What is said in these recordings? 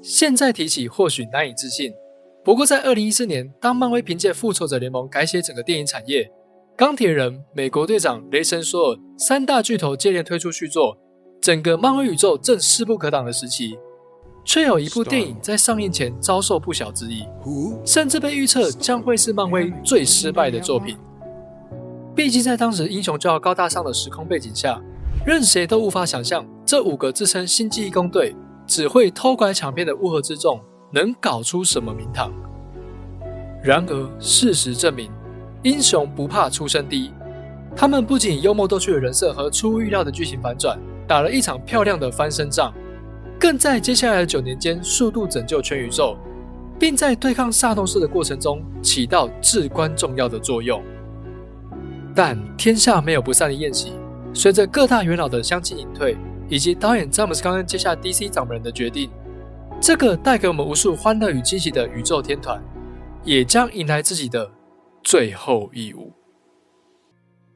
现在提起或许难以置信，不过在2014年，当漫威凭借复仇者联盟改写整个电影产业，钢铁人、美国队长、雷神索尔三大巨头接连推出续作，整个漫威宇宙正势不可挡的时期，却有一部电影在上映前遭受不小质疑，甚至被预测将会是漫威最失败的作品。毕竟在当时英雄就要高大上的时空背景下，任谁都无法想象这5个自称星际义工队只会偷拐抢骗的乌合之众能搞出什么名堂。然而事实证明，英雄不怕出身低，他们不仅以幽默逗趣的人设和出乎意料的剧情反转打了一场漂亮的翻身仗，更在接下来的9年间速度拯救全宇宙，并在对抗萨诺斯的过程中起到至关重要的作用。但天下没有不散的宴席，随着各大元老的相继隐退，以及导演詹姆斯·康恩接下 DC 掌门人的决定，这个带给我们无数欢乐与惊喜的宇宙天团，也将迎来自己的最后一舞。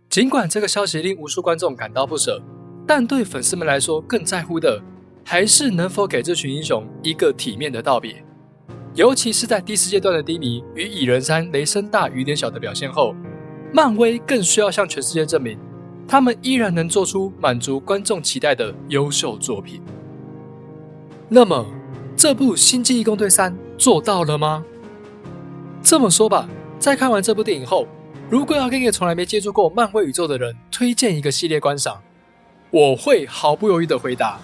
尽管这个消息令无数观众感到不舍，但对粉丝们来说更在乎的还是能否给这群英雄一个体面的道别。尤其是在第4阶段的低迷与蚁人3雷声大雨点小的表现后，漫威更需要向全世界证明，他们依然能做出满足观众期待的优秀作品。那么，这部《星际义工队3》做到了吗？这么说吧，在看完这部电影后，如果要跟一个从来没接触过漫威宇宙的人推荐一个系列观赏，我会毫不犹豫地回答：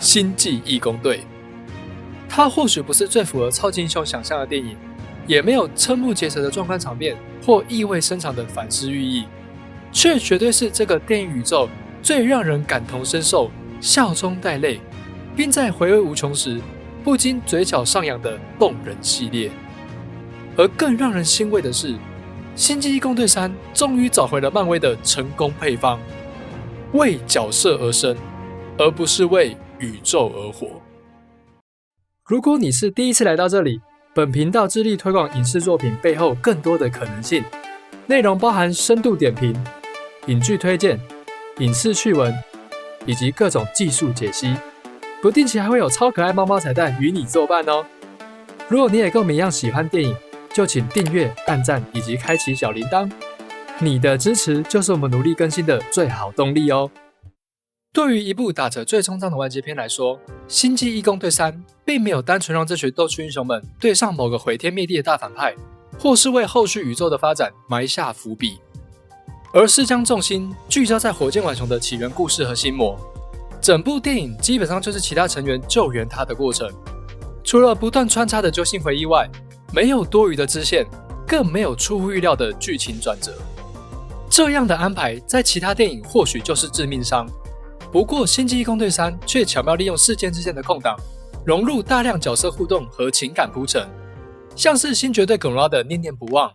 星际义工队。它或许不是最符合超级英雄想象的电影，也没有瞠目结舌的壮观场面或意味深长的反思寓意，却绝对是这个电影宇宙最让人感同身受、笑中带泪，并在回味无穷时不禁嘴角上扬的动人系列。而更让人欣慰的是，《星际义工队3》终于找回了漫威的成功配方，为角色而生，而不是为宇宙而活。如果你是第一次来到这里，本频道致力推广影视作品背后更多的可能性，内容包含深度点评、影剧推荐、影视趣闻，以及各种技术解析，不定期还会有超可爱猫猫彩蛋与你作伴哦。如果你也跟我们一样喜欢电影，就请订阅、按赞以及开启小铃铛，你的支持就是我们努力更新的最好动力哦。对于一部打着最冲撞的完结篇来说，《星际义工队3》并没有单纯让这群逗趣英雄们对上某个毁天灭地的大反派，或是为后续宇宙的发展埋下伏笔，而是将重心聚焦在火箭浣熊的起源故事和心魔。整部电影基本上就是其他成员救援他的过程，除了不断穿插的揪心回忆外，没有多余的支线，更没有出乎预料的剧情转折。这样的安排在其他电影或许就是致命伤，不过《星际义工队3》却巧妙利用事件之间的空档，融入大量角色互动和情感铺陈，像是星爵对耿拉的念念不忘，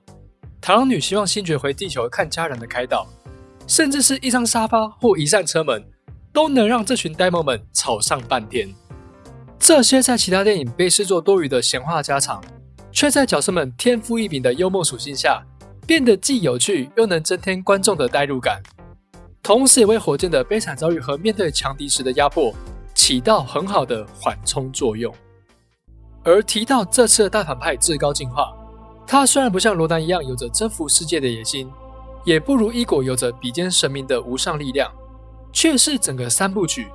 螳螂女希望星爵回地球看家人的开导，甚至是一张沙发或一扇车门，都能让这群呆萌们吵上半天。这些在其他电影被视作多余的闲话家常，却在角色们天赋异禀的幽默属性下，变得既有趣又能增添观众的代入感，同时也为火箭的悲惨遭遇和面对强敌时的压迫起到很好的缓冲作用。而提到这次的大反派至高进化，他虽然不像罗南一样有着征服世界的野心，也不如伊果有着比肩神明的无上力量，却是整个3部曲，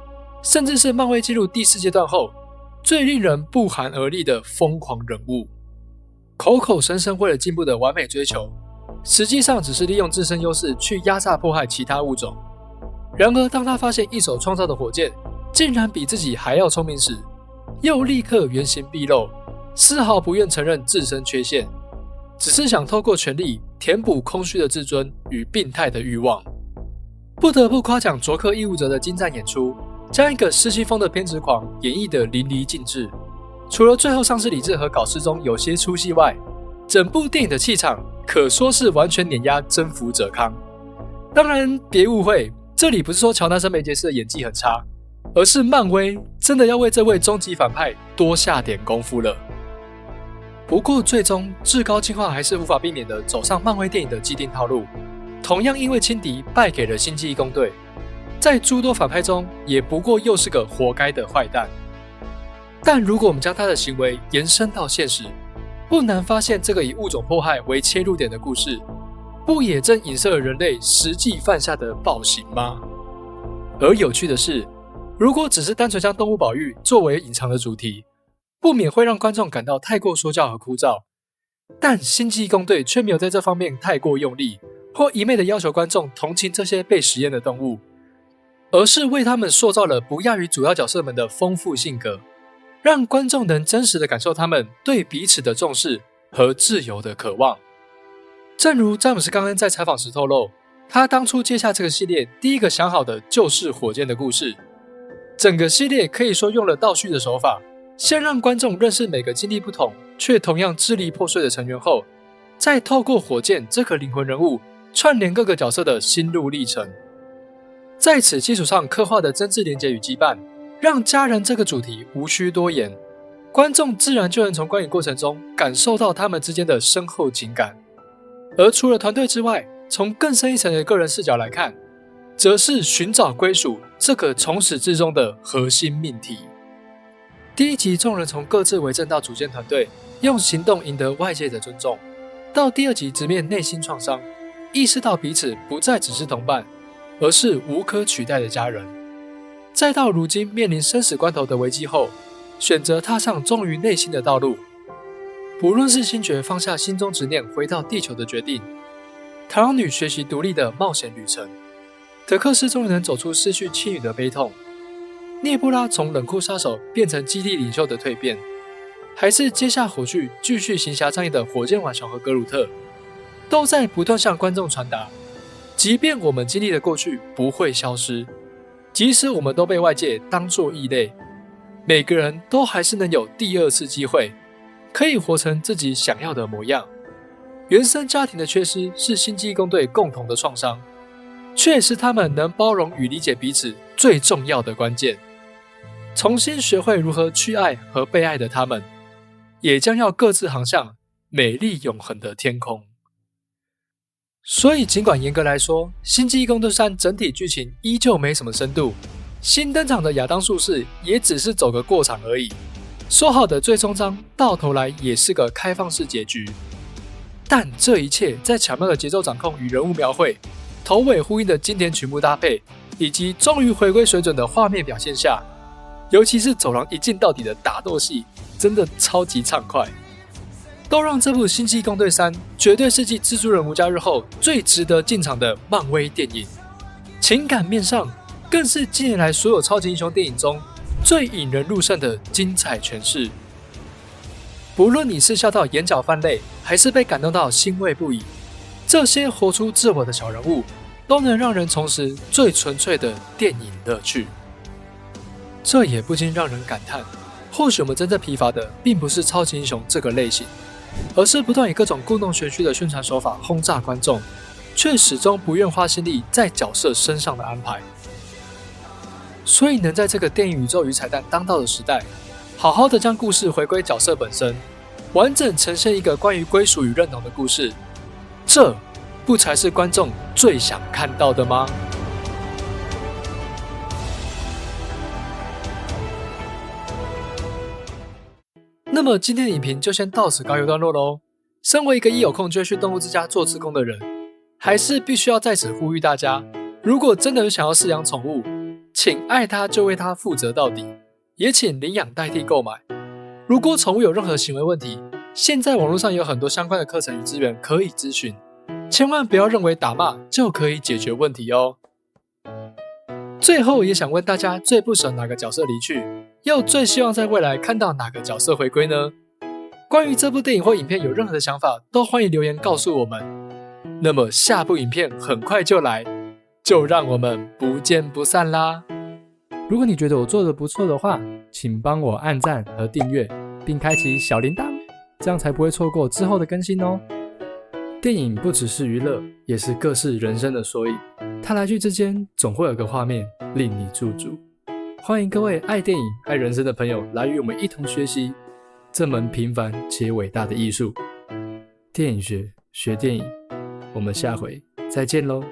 甚至是漫威进入第4阶段后最令人不寒而栗的疯狂人物。口口声声为了进步的完美追求，实际上只是利用自身优势去压榨迫害其他物种。然而当他发现一手创造的火箭竟然比自己还要聪明时，又立刻原形毕露，丝毫不愿承认自身缺陷，只是想透过权力填补空虚的自尊与病态的欲望。不得不夸奖卓克·伊伍泽的精湛演出，将一个失心疯的偏执狂演绎得淋漓尽致。除了最后丧失理智和搞失踪有些出戏外，整部电影的气场可说是完全碾压征服者康。当然别误会，这里不是说乔纳森·梅杰斯的演技很差，而是漫威真的要为这位终极反派多下点功夫了。不过最终至高进化还是无法避免的走上漫威电影的既定套路，同样因为轻敌败给了星际义工队，在诸多反派中也不过又是个活该的坏蛋。但如果我们将他的行为延伸到现实，不难发现这个以物种迫害为切入点的故事，不也正影射了人类实际犯下的暴行吗？而有趣的是，如果只是单纯将动物保育作为隐藏的主题，不免会让观众感到太过说教和枯燥。但星际义工队却没有在这方面太过用力，或一昧的要求观众同情这些被实验的动物，而是为他们塑造了不亚于主要角色们的丰富性格，让观众能真实的感受他们对彼此的重视和自由的渴望。正如詹姆斯·冈恩在采访时透露，他当初接下这个系列第一个想好的就是火箭的故事。整个系列可以说用了倒叙的手法，先让观众认识每个经历不同却同样支离破碎的成员后，再透过火箭这个灵魂人物串联各个角色的心路历程。在此基础上刻画的真挚连结与羁绊，让家人这个主题无需多言，观众自然就能从观影过程中感受到他们之间的深厚情感。而除了团队之外，从更深一层的个人视角来看，则是寻找归属这个从始至终的核心命题。第一集众人从各自为政到组建团队，用行动赢得外界的尊重，到第二集直面内心创伤，意识到彼此不再只是同伴，而是无可取代的家人，再到如今面临生死关头的危机后，选择踏上忠于内心的道路。不论是星爵放下心中执念回到地球的决定，螳螂女学习独立的冒险旅程，德克斯终于能走出失去妻女的悲痛，涅布拉从冷酷杀手变成基地领袖的蜕变，还是接下火炬继续行侠仗义的火箭浣熊和格鲁特，都在不断向观众传达，即便我们经历的过去不会消失，即使我们都被外界当作异类，每个人都还是能有第二次机会，可以活成自己想要的模样。原生家庭的缺失是星际义工队共同的创伤，却是他们能包容与理解彼此最重要的关键。重新学会如何去爱和被爱的他们，也将要各自航向美丽永恒的天空。所以尽管严格来说，星际义工队3整体剧情依旧没什么深度，新登场的亚当术士也只是走个过场而已，说好的最终章到头来也是个开放式结局。但这一切在巧妙的节奏掌控与人物描绘、头尾呼应的经典曲目搭配，以及终于回归水准的画面表现下，尤其是走廊一镜到底的打斗戏，真的超级畅快，都让这部《星际义工队3》绝对是继《蜘蛛人无家日》后最值得进场的漫威电影。情感面上，更是近年来所有超级英雄电影中最引人入胜的精彩诠释。不论你是笑到眼角泛泪，还是被感动到欣慰不已，这些活出自我的小人物，都能让人重拾最纯粹的电影乐趣。这也不禁让人感叹，或许我们真正疲乏的并不是超级英雄这个类型，而是不断以各种故弄玄虚的宣传手法轰炸观众，却始终不愿花心力在角色身上的安排。所以能在这个电影宇宙与彩蛋当道的时代，好好的将故事回归角色本身，完整呈现一个关于归属与认同的故事，这不才是观众最想看到的吗？那么今天的影评就先到此告一段落咯。身为一个一有空就会去动物之家做志工的人，还是必须要在此呼吁大家，如果真的有想要饲养宠物，请爱它就为它负责到底，也请领养代替购买。如果宠物有任何行为问题，现在网络上有很多相关的课程与资源可以咨询，千万不要认为打骂就可以解决问题哦。最后也想问大家，最不舍哪个角色离去，又最希望在未来看到哪个角色回归呢？关于这部电影或影片有任何的想法，都欢迎留言告诉我们。那么下部影片很快就来，就让我们不见不散啦！如果你觉得我做的不错的话，请帮我按赞和订阅，并开启小铃铛，这样才不会错过之后的更新哦。电影不只是娱乐，也是各式人生的缩影，它来去之间总会有个画面令你驻足。欢迎各位爱电影、爱人生的朋友来与我们一同学习这门平凡且伟大的艺术。电影学，学电影，我们下回再见喽。